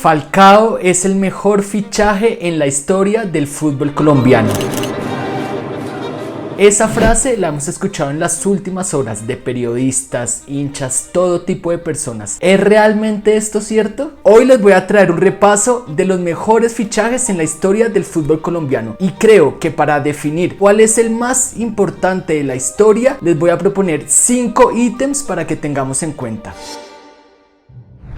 Falcao es el mejor fichaje en la historia del fútbol colombiano. Esa frase la hemos escuchado en las últimas horas de periodistas, hinchas, todo tipo de personas. ¿Es realmente esto cierto? Hoy les voy a traer un repaso de los mejores fichajes en la historia del fútbol colombiano. Y creo que para definir cuál es el más importante de la historia, les voy a proponer 5 ítems para que tengamos en cuenta.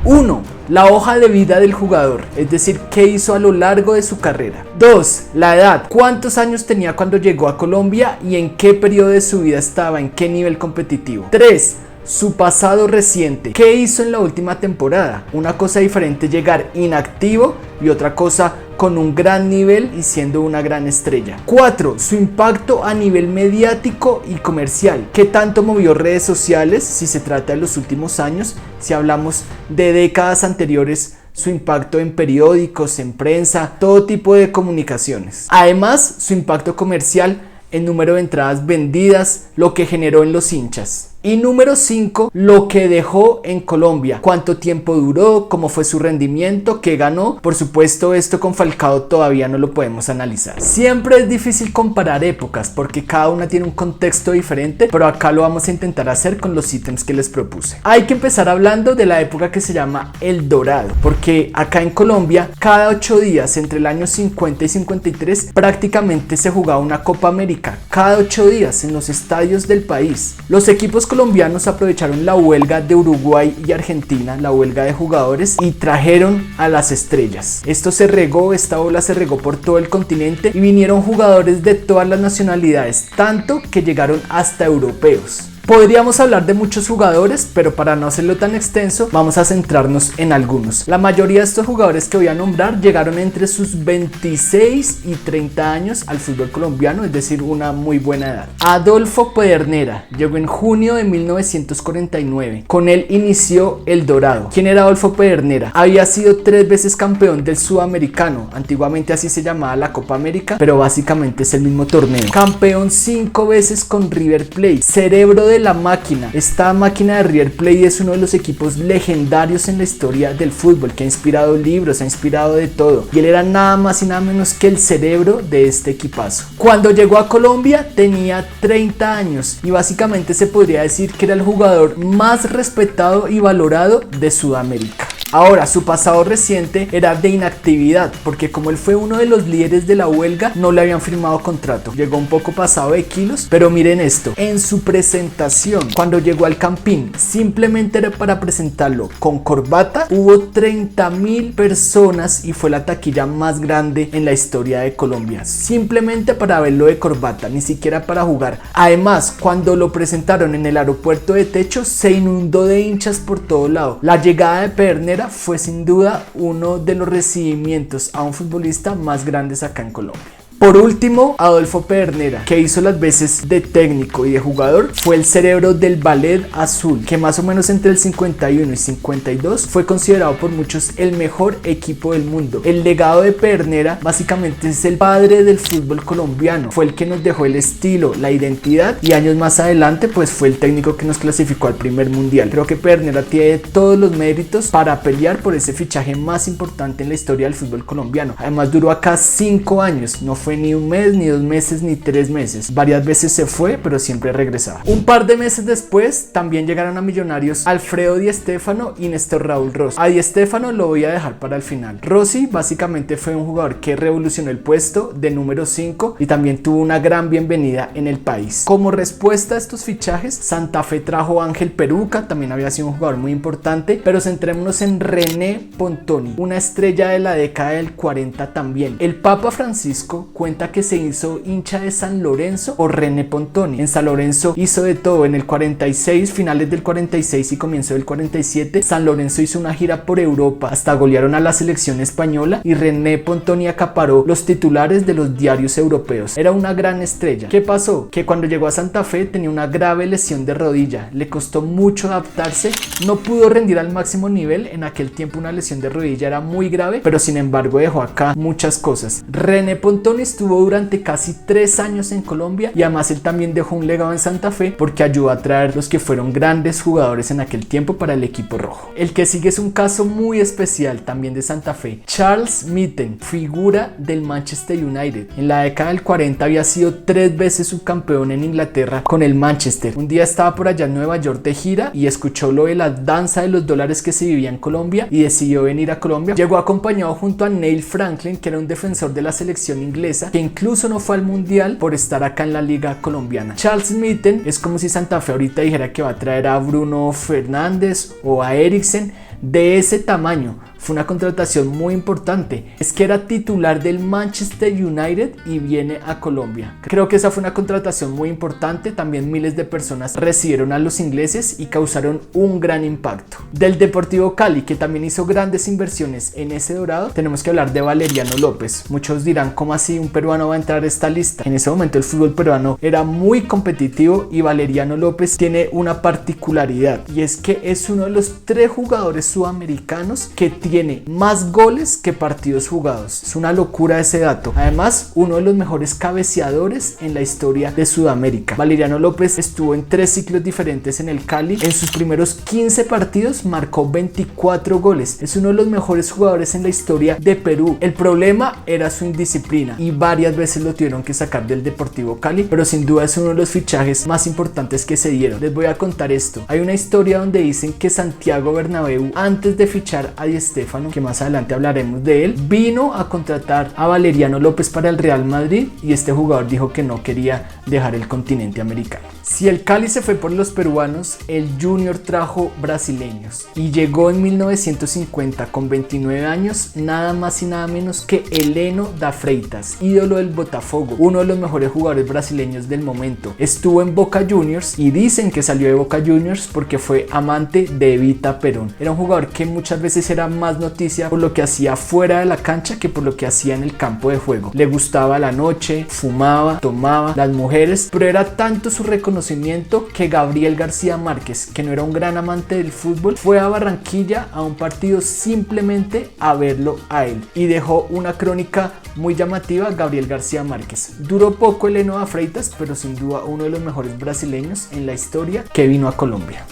1. La hoja de vida del jugador, es decir, qué hizo a lo largo de su carrera. 2. La edad, cuántos años tenía cuando llegó a Colombia y en qué periodo de su vida estaba, en qué nivel competitivo. 3. Su pasado reciente, qué hizo en la última temporada. Una cosa diferente llegar inactivo y otra cosa con un gran nivel y siendo una gran estrella. 4. Su impacto a nivel mediático y comercial. ¿Qué tanto movió redes sociales si se trata de los últimos años? Si hablamos de décadas anteriores, su impacto en periódicos, en prensa, todo tipo de comunicaciones. Además, su impacto comercial en número de entradas vendidas, lo que generó en los hinchas. Y número 5, lo que dejó en Colombia, cuánto tiempo duró, cómo fue su rendimiento, qué ganó. Por supuesto, esto con Falcao todavía no lo podemos analizar. Siempre es difícil comparar épocas porque cada una tiene un contexto diferente, pero acá lo vamos a intentar hacer con los ítems que les propuse. Hay que empezar hablando de la época que se llama El Dorado, porque acá en Colombia, cada 8 días entre el año 50 y 53, prácticamente se jugaba una Copa América, cada 8 días en los estadios del país. Los equipos colombianos aprovecharon la huelga de Uruguay y Argentina, la huelga de jugadores, y trajeron a las estrellas. Esta ola se regó por todo el continente y vinieron jugadores de todas las nacionalidades, tanto que llegaron hasta europeos. Podríamos hablar de muchos jugadores, pero para no hacerlo tan extenso, vamos a centrarnos en algunos. La mayoría de estos jugadores que voy a nombrar llegaron entre sus 26 y 30 años al fútbol colombiano, es decir, una muy buena edad. Adolfo Pedernera llegó en junio de 1949. Con él inició El Dorado. ¿Quién era Adolfo Pedernera? Había sido 3 veces campeón del Sudamericano. Antiguamente así se llamaba la Copa América, pero básicamente es el mismo torneo. Campeón 5 veces con River Plate. Cerebro de la máquina. Esta máquina de River Plate es uno de los equipos legendarios en la historia del fútbol, que ha inspirado libros, ha inspirado de todo, y él era nada más y nada menos que el cerebro de este equipazo. Cuando llegó a Colombia tenía 30 años y básicamente se podría decir que era el jugador más respetado y valorado de Sudamérica. Ahora, su pasado reciente era de inactividad, porque como él fue uno de los líderes de la huelga, no le habían firmado contrato. Llegó un poco pasado de kilos, pero miren esto. En su presentación, cuando llegó al Campín, simplemente era para presentarlo con corbata, hubo 30.000 personas y fue la taquilla más grande en la historia de Colombia. Simplemente para verlo de corbata, ni siquiera para jugar. Además, cuando lo presentaron en el aeropuerto de Techo, se inundó de hinchas por todo lado. La llegada de Pedernera fue sin duda uno de los recibimientos a un futbolista más grandes acá en Colombia. Por último, Adolfo Pedernera, que hizo las veces de técnico y de jugador, fue el cerebro del Ballet Azul, que más o menos entre el 51 y 52 fue considerado por muchos el mejor equipo del mundo. El legado de Pedernera básicamente es el padre del fútbol colombiano, fue el que nos dejó el estilo, la identidad, y años más adelante pues fue el técnico que nos clasificó al primer mundial. Creo que Pedernera tiene todos los méritos para pelear por ese fichaje más importante en la historia del fútbol colombiano. Además duró acá 5 años, no fue ni un mes, ni 2 meses, ni 3 meses. Varias veces se fue, pero siempre regresaba. Un par de meses después, también llegaron a Millonarios Alfredo Di Stéfano y Néstor Raúl Rossi. A Di Stéfano lo voy a dejar para el final. Rossi básicamente fue un jugador que revolucionó el puesto de número 5 y también tuvo una gran bienvenida en el país. Como respuesta a estos fichajes, Santa Fe trajo a Ángel Peruca, también había sido un jugador muy importante, pero centrémonos en René Pontoni, una estrella de la década del 40 también. El Papa Francisco cuenta que se hizo hincha de San Lorenzo o René Pontoni. En San Lorenzo hizo de todo. En el 46, finales del 46 y comienzo del 47, San Lorenzo hizo una gira por Europa, hasta golearon a la selección española y René Pontoni acaparó los titulares de los diarios europeos. Era una gran estrella. ¿Qué pasó? Que cuando llegó a Santa Fe tenía una grave lesión de rodilla, le costó mucho adaptarse, no pudo rendir al máximo nivel. En aquel tiempo una lesión de rodilla era muy grave, pero sin embargo dejó acá muchas cosas. René Pontoni estuvo durante casi 3 años en Colombia y además él también dejó un legado en Santa Fe porque ayudó a traer los que fueron grandes jugadores en aquel tiempo para el equipo rojo. El que sigue es un caso muy especial también de Santa Fe. Charles Mitten, figura del Manchester United. En la década del 40 había sido 3 veces subcampeón en Inglaterra con el Manchester. Un día estaba por allá en Nueva York de gira y escuchó lo de la danza de los dólares que se vivía en Colombia y decidió venir a Colombia. Llegó acompañado junto a Neil Franklin, que era un defensor de la selección inglesa, que incluso no fue al mundial por estar acá en la liga colombiana. Charles Mitten es como si Santa Fe ahorita dijera que va a traer a Bruno Fernández o a Eriksen, de ese tamaño. Fue una contratación muy importante. Es que era titular del Manchester United y viene a Colombia. Creo que esa fue una contratación muy importante. También miles de personas recibieron a los ingleses y causaron un gran impacto. Del Deportivo Cali, que también hizo grandes inversiones en ese dorado, tenemos que hablar de Valeriano López. Muchos dirán, ¿cómo así un peruano va a entrar a esta lista? En ese momento el fútbol peruano era muy competitivo y Valeriano López tiene una particularidad, y es que es uno de los 3 jugadores sudamericanos que tiene más goles que partidos jugados. Es una locura ese dato. Además, uno de los mejores cabeceadores en la historia de Sudamérica. Valeriano López estuvo en 3 ciclos diferentes en el Cali. En sus primeros 15 partidos marcó 24 goles. Es uno de los mejores jugadores en la historia de Perú. El problema era su indisciplina y varias veces lo tuvieron que sacar del Deportivo Cali, pero sin duda es uno de los fichajes más importantes que se dieron. Les voy a contar esto. Hay una historia donde dicen que Santiago Bernabéu, antes de fichar a Di Stéfano, que más adelante hablaremos de él, vino a contratar a Valeriano López para el Real Madrid y este jugador dijo que no quería dejar el continente americano. Si el Cali se fue por los peruanos, el Junior trajo brasileños y llegó en 1950 con 29 años, nada más y nada menos que Heleno da Freitas, ídolo del Botafogo, uno de los mejores jugadores brasileños del momento. Estuvo en Boca Juniors y dicen que salió de Boca Juniors porque fue amante de Evita Perón. Era un jugador que muchas veces era más noticia por lo que hacía fuera de la cancha que por lo que hacía en el campo de juego. Le gustaba la noche, fumaba, tomaba, las mujeres, pero era tanto su reconocimiento que Gabriel García Márquez, que no era un gran amante del fútbol, fue a Barranquilla a un partido simplemente a verlo a él y dejó una crónica muy llamativa. Gabriel García Márquez. Duró poco Heleno da Freitas, pero sin duda uno de los mejores brasileños en la historia que vino a Colombia.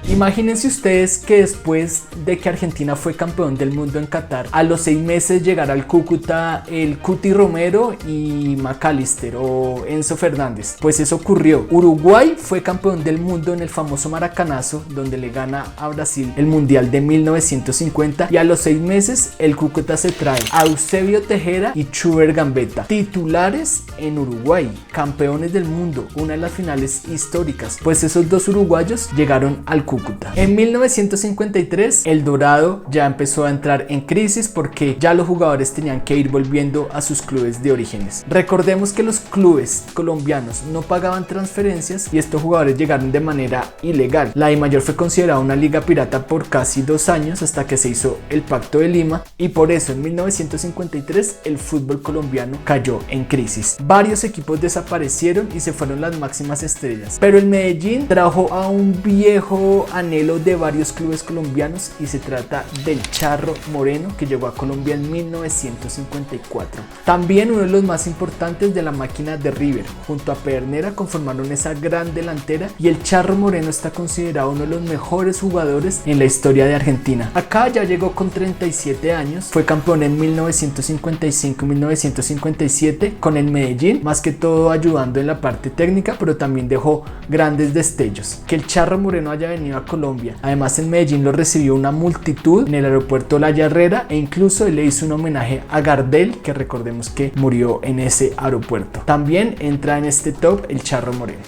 Imagínense ustedes que después de que Argentina fue campeón del mundo en Qatar, a los 6 meses llegara al Cúcuta el Cuti Romero y McAllister o Enzo Fernández. Pues eso ocurrió. Uruguay fue campeón del mundo en el famoso Maracanazo, donde le gana a Brasil el Mundial de 1950, y a los 6 meses el Cúcuta se trae a Eusebio Tejera y Chuber Gambetta, titulares en Uruguay, campeones del mundo, una de las finales históricas. Pues esos 2 uruguayos llegaron al Cúcuta. En 1953 el Dorado ya empezó a entrar en crisis porque ya los jugadores tenían que ir volviendo a sus clubes de orígenes. Recordemos que los clubes colombianos no pagaban transferencias y estos jugadores llegaron de manera ilegal. La DIMAYOR fue considerada una liga pirata por casi 2 años hasta que se hizo el Pacto de Lima, y por eso en 1953 el fútbol colombiano cayó en crisis. Varios equipos desaparecieron y se fueron las máximas estrellas, pero el Medellín trajo a un viejo anhelo de varios clubes colombianos y se trata del Charro Moreno, que llegó a Colombia en 1954. También uno de los más importantes de la máquina de River, junto a Pedernera conformaron esa gran delantera, y el Charro Moreno está considerado uno de los mejores jugadores en la historia de Argentina. Acá ya llegó con 37 años, fue campeón en 1955 y 1957 con el Medellín, más que todo ayudando en la parte técnica, pero también dejó grandes destellos. Que el Charro Moreno haya venido a Colombia, además en Medellín lo recibió una multitud en el aeropuerto La Herrera, e incluso él le hizo un homenaje a Gardel, que recordemos que murió en ese aeropuerto. También entra en este top el Charro Moreno.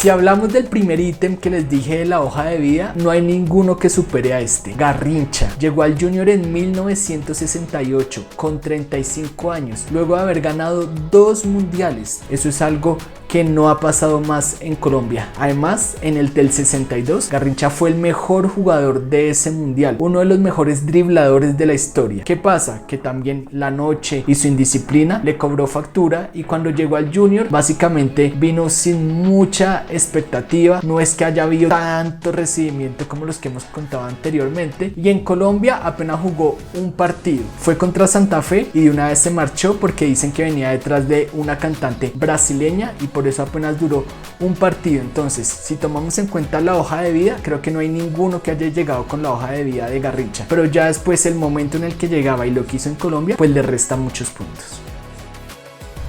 Si hablamos del primer ítem que les dije de la hoja de vida, no hay ninguno que supere a este. Garrincha llegó al Junior en 1968 con 35 años, luego de haber ganado 2 mundiales. Eso es algo que no ha pasado más en Colombia. Además, en el del 62, Garrincha fue el mejor jugador de ese mundial, uno de los mejores dribladores de la historia. ¿Qué pasa? Que también la noche y su indisciplina le cobró factura, y cuando llegó al Junior básicamente vino sin mucha expectativa. No es que haya habido tanto recibimiento como los que hemos contado anteriormente, y en Colombia apenas jugó un partido, fue contra Santa Fe, y de una vez se marchó porque dicen que venía detrás de una cantante brasileña y por eso apenas duró un partido. Entonces, si tomamos en cuenta la hoja de vida, creo que no hay ninguno que haya llegado con la hoja de vida de Garrincha, pero ya después el momento en el que llegaba y lo que hizo en Colombia, pues le resta muchos puntos.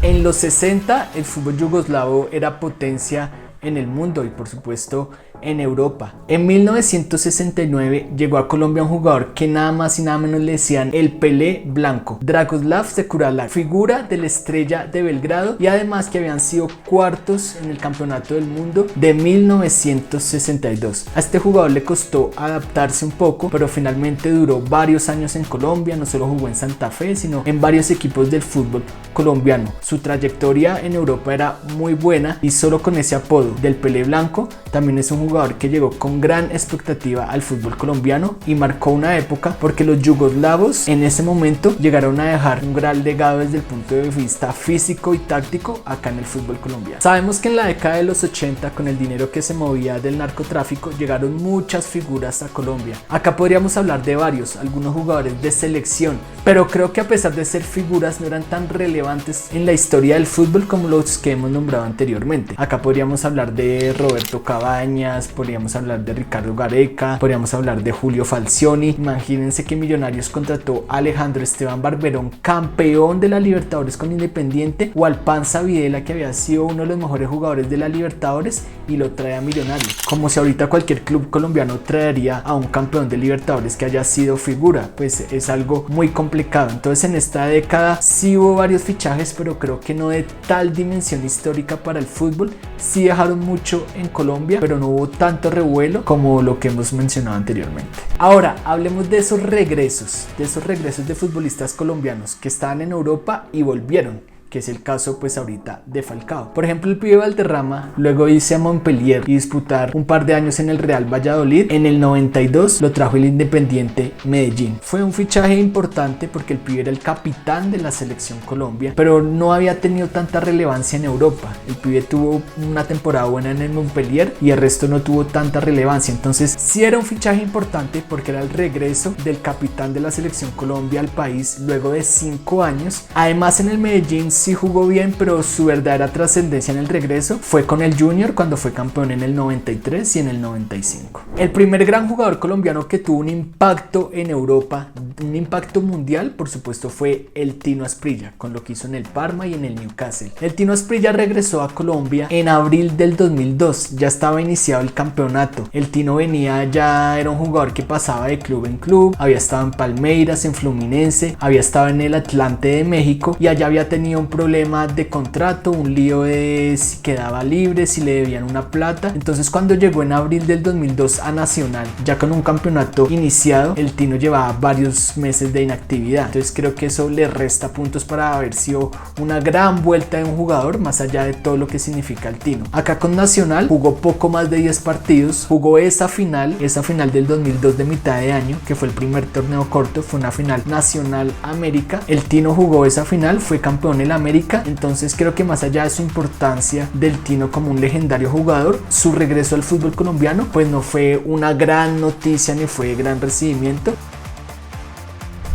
En los 60 el fútbol yugoslavo era potencia en el mundo y por supuesto en Europa. En 1969 llegó a Colombia un jugador que nada más y nada menos le decían el Pelé blanco, Dragoslav Sekuralac, figura de la Estrella de Belgrado, y además que habían sido cuartos en el campeonato del mundo de 1962. A este jugador le costó adaptarse un poco, pero finalmente duró varios años en Colombia. No solo jugó en Santa Fe, sino en varios equipos del fútbol colombiano. Su trayectoria en Europa era muy buena, y solo con ese apodo del Pelé blanco también es un jugador que llegó con gran expectativa al fútbol colombiano y marcó una época, porque los yugoslavos en ese momento llegaron a dejar un gran legado desde el punto de vista físico y táctico acá en el fútbol colombiano. Sabemos que en la década de los 80, con el dinero que se movía del narcotráfico, llegaron muchas figuras a Colombia. Acá podríamos hablar de varios, algunos jugadores de selección, pero creo que a pesar de ser figuras no eran tan relevantes en la historia del fútbol como los que hemos nombrado anteriormente. Acá podríamos hablar de Roberto Cabañas, podríamos hablar de Ricardo Gareca, podríamos hablar de Julio Falcioni. Imagínense que Millonarios contrató a Alejandro Esteban Barberón, campeón de la Libertadores con Independiente, o al Panza Videla, que había sido uno de los mejores jugadores de la Libertadores, y lo trae a Millonarios. Como si ahorita cualquier club colombiano traería a un campeón de Libertadores que haya sido figura, pues es algo muy complicado. Entonces en esta década sí hubo varios fichajes, pero creo que no de tal dimensión histórica para el fútbol. Sí dejaron mucho en Colombia, pero no hubo tanto revuelo como lo que hemos mencionado anteriormente. Ahora hablemos de esos regresos de futbolistas colombianos que estaban en Europa y volvieron, que es el caso pues ahorita de Falcao. Por ejemplo, el pibe Valderrama luego irse a Montpellier y disputar un par de años en el Real Valladolid. En el 92 lo trajo el Independiente Medellín. Fue un fichaje importante porque el pibe era el capitán de la selección Colombia, pero no había tenido tanta relevancia en Europa. El pibe tuvo una temporada buena en el Montpellier y el resto no tuvo tanta relevancia. Entonces sí era un fichaje importante porque era el regreso del capitán de la selección Colombia al país luego de 5 años. Además, en el Medellín sí jugó bien, pero su verdadera trascendencia en el regreso fue con el Junior, cuando fue campeón en el 93 y en el 95. El primer gran jugador colombiano que tuvo un impacto en Europa, un impacto mundial, por supuesto, fue el Tino Asprilla, con lo que hizo en el Parma y en el Newcastle. El Tino Asprilla regresó a Colombia en abril del 2002, ya estaba iniciado el campeonato. El Tino era un jugador que pasaba de club en club, había estado en Palmeiras, en Fluminense, había estado en el Atlante de México, y allá había tenido un problema de contrato, un lío de si quedaba libre, si le debían una plata. Entonces cuando llegó en abril del 2002 a Nacional, ya con un campeonato iniciado, el Tino llevaba varios meses de inactividad. Entonces creo que eso le resta puntos para haber sido una gran vuelta de un jugador, más allá de todo lo que significa el Tino. Acá con Nacional jugó poco más de 10 partidos, jugó esa final del 2002 de mitad de año, que fue el primer torneo corto, fue una final Nacional América. El Tino jugó esa final, fue campeón en la América. Entonces creo que más allá de su importancia del Tino como un legendario jugador, su regreso al fútbol colombiano pues no fue una gran noticia ni fue de gran recibimiento.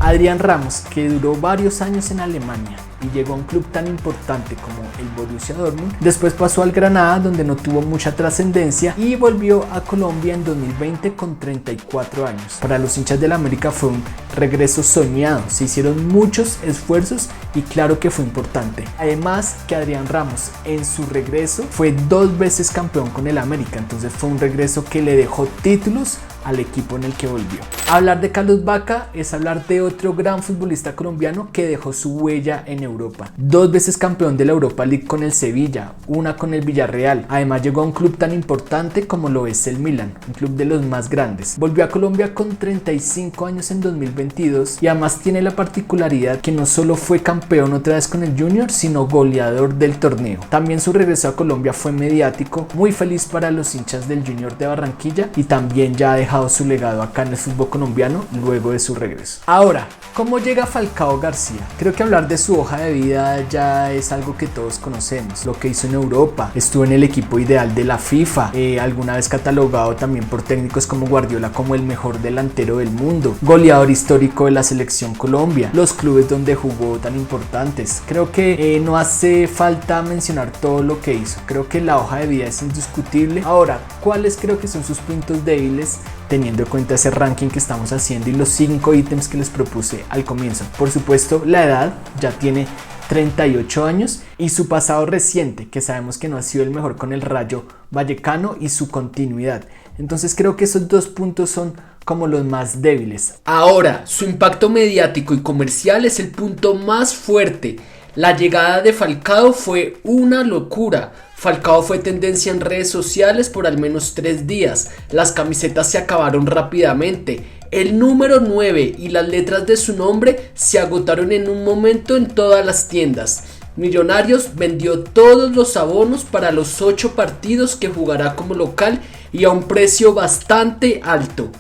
Adrián Ramos, que duró varios años en Alemania y llegó a un club tan importante como el Borussia Dortmund, después pasó al Granada, donde no tuvo mucha trascendencia, y volvió a Colombia en 2020 con 34 años. Para los hinchas del América fue un regreso soñado, se hicieron muchos esfuerzos y claro que fue importante. Además que Adrián Ramos en su regreso fue 2 veces campeón con el América, entonces fue un regreso que le dejó títulos al equipo en el que volvió. Hablar de Carlos Vaca es hablar de otro gran futbolista colombiano que dejó su huella en Europa. 2 veces campeón de la Europa League con el Sevilla, una con el Villarreal. Además llegó a un club tan importante como lo es el Milan, un club de los más grandes. Volvió a Colombia con 35 años en 2022 y además tiene la particularidad que no solo fue campeón otra vez con el Junior, sino goleador del torneo. También su regreso a Colombia fue mediático, muy feliz para los hinchas del Junior de Barranquilla y también ya ha dejado su legado acá en el fútbol colombiano luego de su regreso. Ahora, ¿cómo llega Falcao García? Creo que hablar de su hoja de vida ya es algo que todos conocemos. Lo que hizo en Europa, estuvo en el equipo ideal de la FIFA, alguna vez catalogado también por técnicos como Guardiola como el mejor delantero del mundo, goleador histórico de la selección Colombia, los clubes donde jugó tan importantes. Creo que no hace falta mencionar todo lo que hizo. Creo que la hoja de vida es indiscutible. Ahora, ¿cuáles creo que son sus puntos débiles? Teniendo en cuenta ese ranking que estamos haciendo y los 5 ítems que les propuse al comienzo. Por supuesto, la edad, ya tiene 38 años, y su pasado reciente, que sabemos que no ha sido el mejor con el Rayo Vallecano, y su continuidad. Entonces creo que esos 2 puntos son como los más débiles. Ahora, su impacto mediático y comercial es el punto más fuerte. La llegada de Falcao fue una locura. Falcao fue tendencia en redes sociales por al menos 3 días. Las camisetas se acabaron rápidamente. El número 9 y las letras de su nombre se agotaron en un momento en todas las tiendas. Millonarios vendió todos los abonos para los 8 partidos que jugará como local y a un precio bastante alto.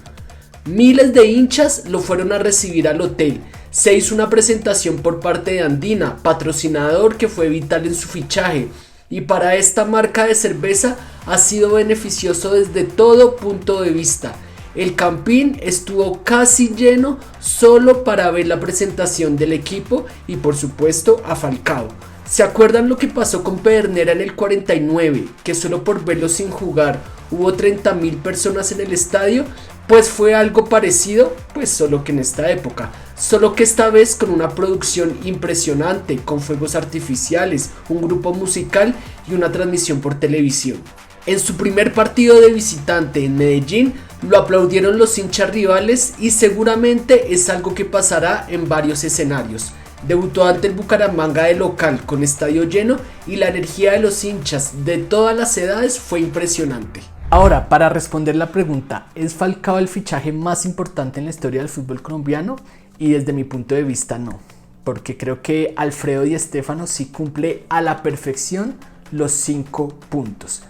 Miles de hinchas lo fueron a recibir al hotel. Se hizo una presentación por parte de Andina, patrocinador que fue vital en su fichaje. Y para esta marca de cerveza ha sido beneficioso desde todo punto de vista. El Campín estuvo casi lleno solo para ver la presentación del equipo y por supuesto a Falcao. ¿Se acuerdan lo que pasó con Pedernera en el 49? Que solo por verlo sin jugar hubo 30.000 personas en el estadio. Pues fue algo parecido, pues solo que en esta época. Solo que esta vez con una producción impresionante, con fuegos artificiales, un grupo musical y una transmisión por televisión. En su primer partido de visitante en Medellín, lo aplaudieron los hinchas rivales y seguramente es algo que pasará en varios escenarios. Debutó ante el Bucaramanga de local con estadio lleno y la energía de los hinchas de todas las edades fue impresionante. Ahora, para responder la pregunta, ¿es Falcao el fichaje más importante en la historia del fútbol colombiano? Y desde mi punto de vista no, porque creo que Alfredo Di Stéfano sí cumple a la perfección los 5 puntos.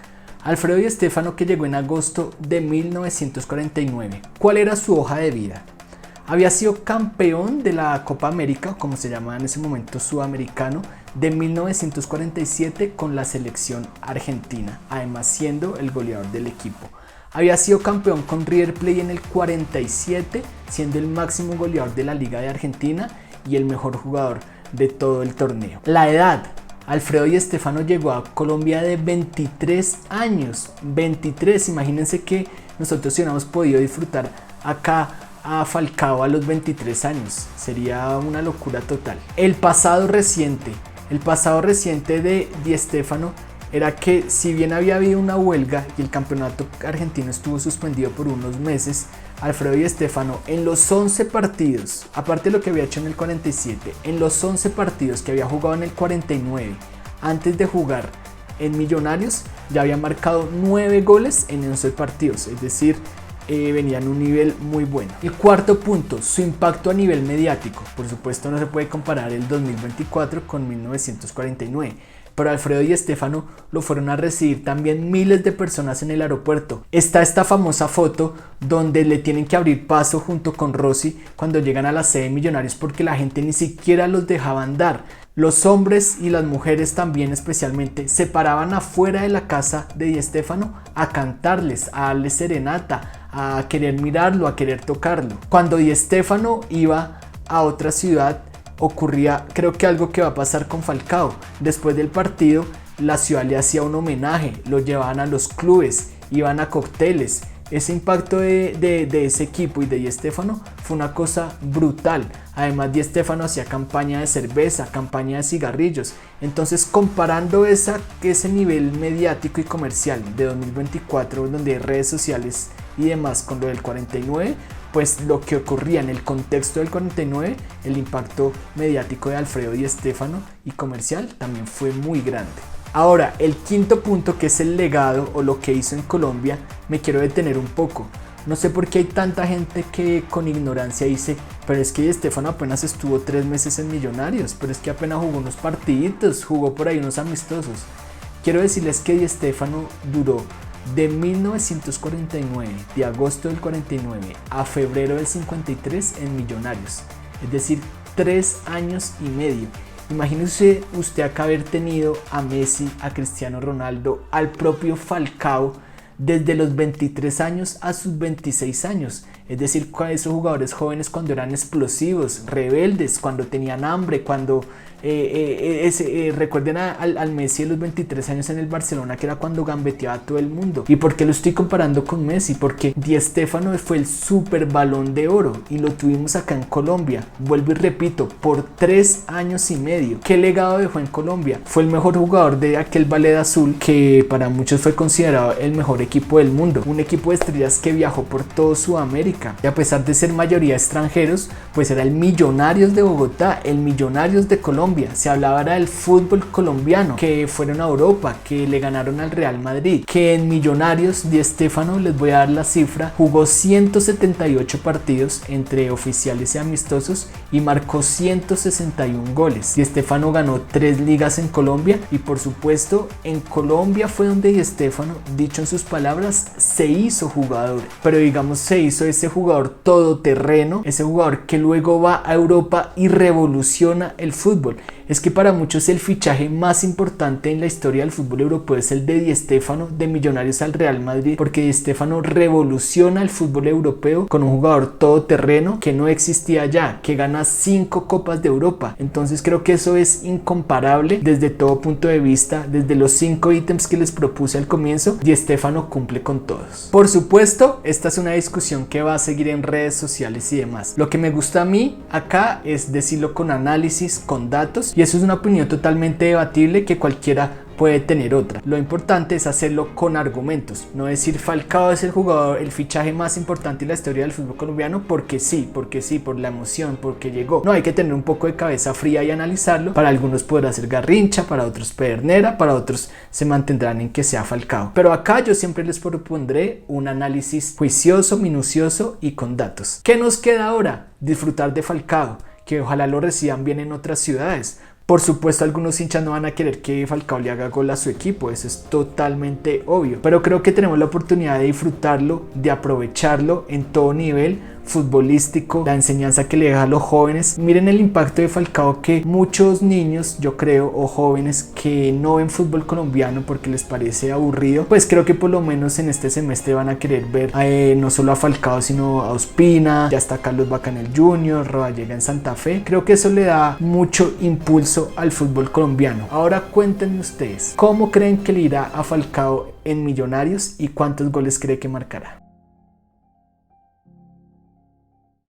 Alfredo Di Stéfano, que llegó en agosto de 1949. ¿Cuál era su hoja de vida? Había sido campeón de la Copa América, como se llamaba en ese momento sudamericano, de 1947 con la selección argentina, además siendo el goleador del equipo. Había sido campeón con River Plate en el 47, siendo el máximo goleador de la Liga de Argentina y el mejor jugador de todo el torneo. La edad. Alfredo Di Stéfano llegó a Colombia de 23 años. 23, imagínense que nosotros si hubiéramos podido disfrutar acá a Falcao a los 23 años. Sería una locura total. El pasado reciente de Di Stéfano era que si bien había habido una huelga y el campeonato argentino estuvo suspendido por unos meses, Alfredo Di Stéfano en los 11 partidos, aparte de lo que había hecho en el 47, en los 11 partidos que había jugado en el 49, antes de jugar en Millonarios, ya había marcado 9 goles en 11 partidos, es decir, venía en un nivel muy bueno. El cuarto punto, su impacto a nivel mediático. Por supuesto no se puede comparar el 2024 con 1949, pero Alfredo Di Stéfano lo fueron a recibir también miles de personas en el aeropuerto. Está esta famosa foto donde le tienen que abrir paso junto con Rossi cuando llegan a la sede de Millonarios porque la gente ni siquiera los dejaba andar. Los hombres y las mujeres también especialmente se paraban afuera de la casa de Di Stéfano a cantarles, a darles serenata, a querer mirarlo, a querer tocarlo. Cuando Di Stéfano iba a otra ciudad ocurría, creo que algo que va a pasar con Falcao. Después del partido la ciudad le hacía un homenaje, lo llevaban a los clubes, iban a cócteles, Ese impacto de ese equipo y de Di Stéfano fue una cosa brutal. Además, Di Stéfano hacía campaña de cerveza, campaña de cigarrillos. Entonces, comparando ese nivel mediático y comercial de 2024, donde hay redes sociales y demás, con lo del 49, pues lo que ocurría en el contexto del 49, el impacto mediático de Alfredo Di Stéfano y comercial también fue muy grande. Ahora, el quinto punto, que es el legado o lo que hizo en Colombia, me quiero detener un poco. No sé por qué hay tanta gente que con ignorancia dice, pero es que Di Stéfano apenas estuvo 3 meses en Millonarios, pero es que apenas jugó unos partiditos, jugó por ahí unos amistosos. Quiero decirles que Di Stéfano duró de 1949, de agosto del 49 a febrero del 53 en Millonarios, es decir, 3 años y medio. Imagínese usted acá haber tenido a Messi, a Cristiano Ronaldo, al propio Falcao desde los 23 años a sus 26 años. Es decir, esos jugadores jóvenes cuando eran explosivos, rebeldes, cuando tenían hambre, cuando recuerden al Messi de los 23 años en el Barcelona, que era cuando gambeteaba a todo el mundo. ¿Y por qué lo estoy comparando con Messi? Porque Di Stéfano fue el super balón de oro y lo tuvimos acá en Colombia. Vuelvo y repito, por 3 años y medio. ¿Qué legado dejó en Colombia? Fue el mejor jugador de aquel Ballet Azul, que para muchos fue considerado el mejor equipo del mundo. Un equipo de estrellas que viajó por todo Sudamérica. Y a pesar de ser mayoría extranjeros, pues era el Millonarios de Bogotá, el Millonarios de Colombia. Se hablaba del fútbol colombiano, que fueron a Europa, que le ganaron al Real Madrid, que en Millonarios Di Stéfano, les voy a dar la cifra, jugó 178 partidos entre oficiales y amistosos y marcó 161 goles. Di Stéfano ganó 3 ligas en Colombia y por supuesto en Colombia fue donde Di Stéfano, dicho en sus palabras, se hizo jugador, pero digamos se hizo ese jugador todoterreno, ese jugador que luego va a Europa y revoluciona el fútbol. Es que para muchos el fichaje más importante en la historia del fútbol europeo es el de Di Stéfano, de Millonarios al Real Madrid, porque Di Stéfano revoluciona el fútbol europeo con un jugador todoterreno que no existía allá, que gana 5 Copas de Europa. Entonces creo que eso es incomparable desde todo punto de vista. Desde los 5 ítems que les propuse al comienzo, Di Stéfano cumple con todos. Por supuesto, esta es una discusión que va a seguir en redes sociales y demás. Lo que me gusta a mí acá es decirlo con análisis, con datos, y eso es una opinión totalmente debatible que cualquiera puede tener otra. Lo importante es hacerlo con argumentos, no decir Falcao es el jugador, el fichaje más importante en la historia del fútbol colombiano porque sí, por la emoción, porque llegó. No, hay que tener un poco de cabeza fría y analizarlo. Para algunos podrá ser Garrincha, para otros Pedernera, para otros se mantendrán en que sea Falcao. Pero acá yo siempre les propondré un análisis juicioso, minucioso y con datos. ¿Qué nos queda ahora? Disfrutar de Falcao, que ojalá lo reciban bien en otras ciudades. Por supuesto, algunos hinchas no van a querer que Falcao le haga gol a su equipo, eso es totalmente obvio, pero creo que tenemos la oportunidad de disfrutarlo, de aprovecharlo en todo nivel futbolístico, la enseñanza que le deja a los jóvenes. Miren el impacto de Falcao, que muchos niños, yo creo, o jóvenes que no ven fútbol colombiano porque les parece aburrido, pues creo que por lo menos en este semestre van a querer ver no solo a Falcao sino a Ospina, ya está Carlos Vaca en el Junior, Rodallega en Santa Fe. Creo que eso le da mucho impulso al fútbol colombiano. Ahora cuéntenme ustedes, ¿cómo creen que le irá a Falcao en Millonarios y cuántos goles cree que marcará?